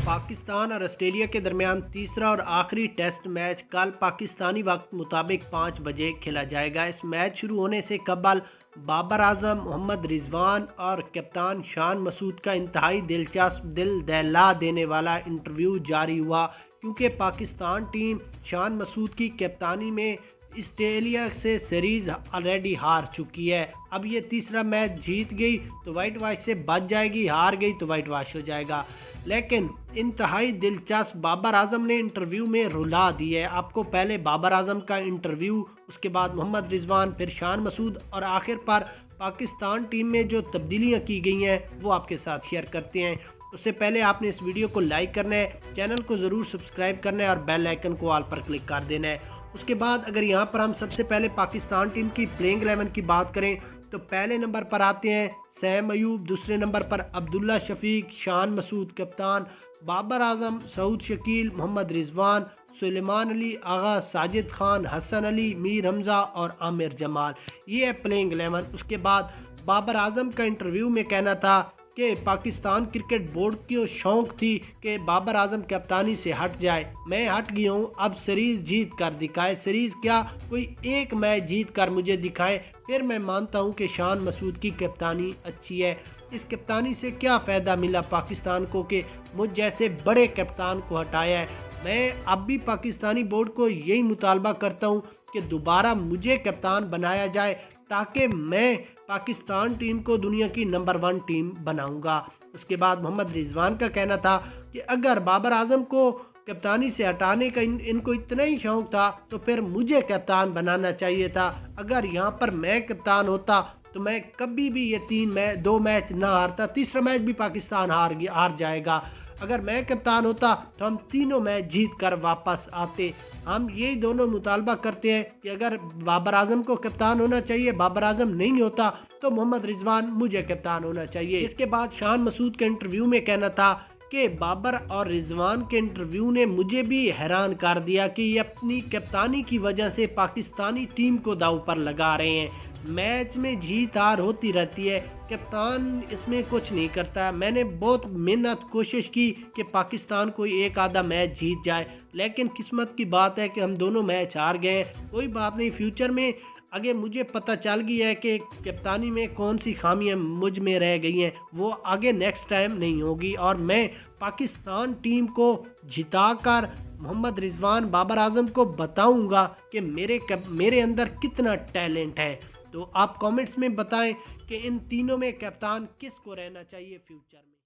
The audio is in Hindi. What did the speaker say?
पाकिस्तान और ऑस्ट्रेलिया के दरमियान तीसरा और आखिरी टेस्ट मैच कल पाकिस्तानी वक्त मुताबिक 5 बजे खेला जाएगा। इस मैच शुरू होने से कबल बाबर आजम, मोहम्मद रिजवान और कप्तान शान मसूद का इंतहाई दिलचस्प, दिल दहला देने वाला इंटरव्यू जारी हुआ, क्योंकि पाकिस्तान टीम शान मसूद की कप्तानी में ऑस्ट्रेलिया से सीरीज़ ऑलरेडी हार चुकी है। अब ये तीसरा मैच जीत गई तो वाइट वॉश से बच जाएगी, हार गई तो वाइट वॉश हो जाएगा। लेकिन इंतहाई दिलचस्प बाबर आजम ने इंटरव्यू में रुला दी है। आपको पहले बाबर आजम का इंटरव्यू, उसके बाद मोहम्मद रिजवान, फिर शान मसूद और आखिर पर पाकिस्तान टीम में जो तब्दीलियाँ की गई हैं वो आपके साथ शेयर करते हैं। उससे पहले आपने इस वीडियो को लाइक करना है, चैनल को ज़रूर सब्सक्राइब करना है और बेल आइकन को ऑल पर क्लिक कर देना है। उसके बाद अगर यहाँ पर हम सबसे पहले पाकिस्तान टीम की प्लेइंग 11 की बात करें तो पहले नंबर पर आते हैं सैम अयूब, दूसरे नंबर पर अब्दुल्ला शफीक, शान मसूद कप्तान, बाबर आजम, सऊद शकील, मोहम्मद रिजवान, सुलेमान अली, आगा, साजिद खान, हसन अली, मीर हमज़ा और आमिर जमाल। ये है प्लेइंग 11। उसके बाद बाबर आजम का इंटरव्यू में कहना था कि पाकिस्तान क्रिकेट बोर्ड की शौक़ थी कि बाबर आजम कप्तानी से हट जाए। मैं हट गया हूँ, अब सीरीज़ जीत कर दिखाए। सीरीज़ क्या, कोई एक मैच जीत कर मुझे दिखाए, फिर मैं मानता हूँ कि शान मसूद की कप्तानी अच्छी है। इस कप्तानी से क्या फ़ायदा मिला पाकिस्तान को कि मुझ जैसे बड़े कप्तान को हटाया है। मैं अब भी पाकिस्तानी बोर्ड को यही मुतालबा करता हूँ कि दोबारा मुझे कप्तान बनाया जाए, ताकि मैं पाकिस्तान टीम को दुनिया की नंबर 1 टीम बनाऊंगा। उसके बाद मोहम्मद रिजवान का कहना था कि अगर बाबर आजम को कप्तानी से हटाने का इनको इतना ही शौक़ था तो फिर मुझे कप्तान बनाना चाहिए था। अगर यहाँ पर मैं कप्तान होता तो मैं कभी भी ये 2 मैच ना हारता, तीसरा मैच भी पाकिस्तान हार जाएगा। अगर मैं कप्तान होता तो हम तीनों मैच जीत कर वापस आते। हम यही दोनों मुतालबा करते हैं कि अगर बाबर आजम को कप्तान होना चाहिए, बाबर आजम नहीं होता तो मोहम्मद रिजवान मुझे कप्तान होना चाहिए। इसके बाद शान मसूद के इंटरव्यू में कहना था कि बाबर और रिजवान के इंटरव्यू ने मुझे भी हैरान कर दिया कि ये अपनी कप्तानी की वजह से पाकिस्तानी टीम को दांव पर लगा रहे हैं। मैच में जीत हार होती रहती है, कप्तान इसमें कुछ नहीं करता। मैंने बहुत मेहनत कोशिश की कि पाकिस्तान कोई एक आधा मैच जीत जाए, लेकिन किस्मत की बात है कि हम दोनों मैच हार गए। कोई बात नहीं, फ्यूचर में आगे मुझे पता चल गया है कि कप्तानी में कौन सी खामियां मुझ में रह गई हैं, वो आगे नेक्स्ट टाइम नहीं होगी और मैं पाकिस्तान टीम को जिताकर मोहम्मद रिजवान, बाबर आजम को बताऊंगा कि मेरे अंदर कितना टैलेंट है। तो आप कमेंट्स में बताएं कि इन तीनों में कप्तान किसको रहना चाहिए फ्यूचर में।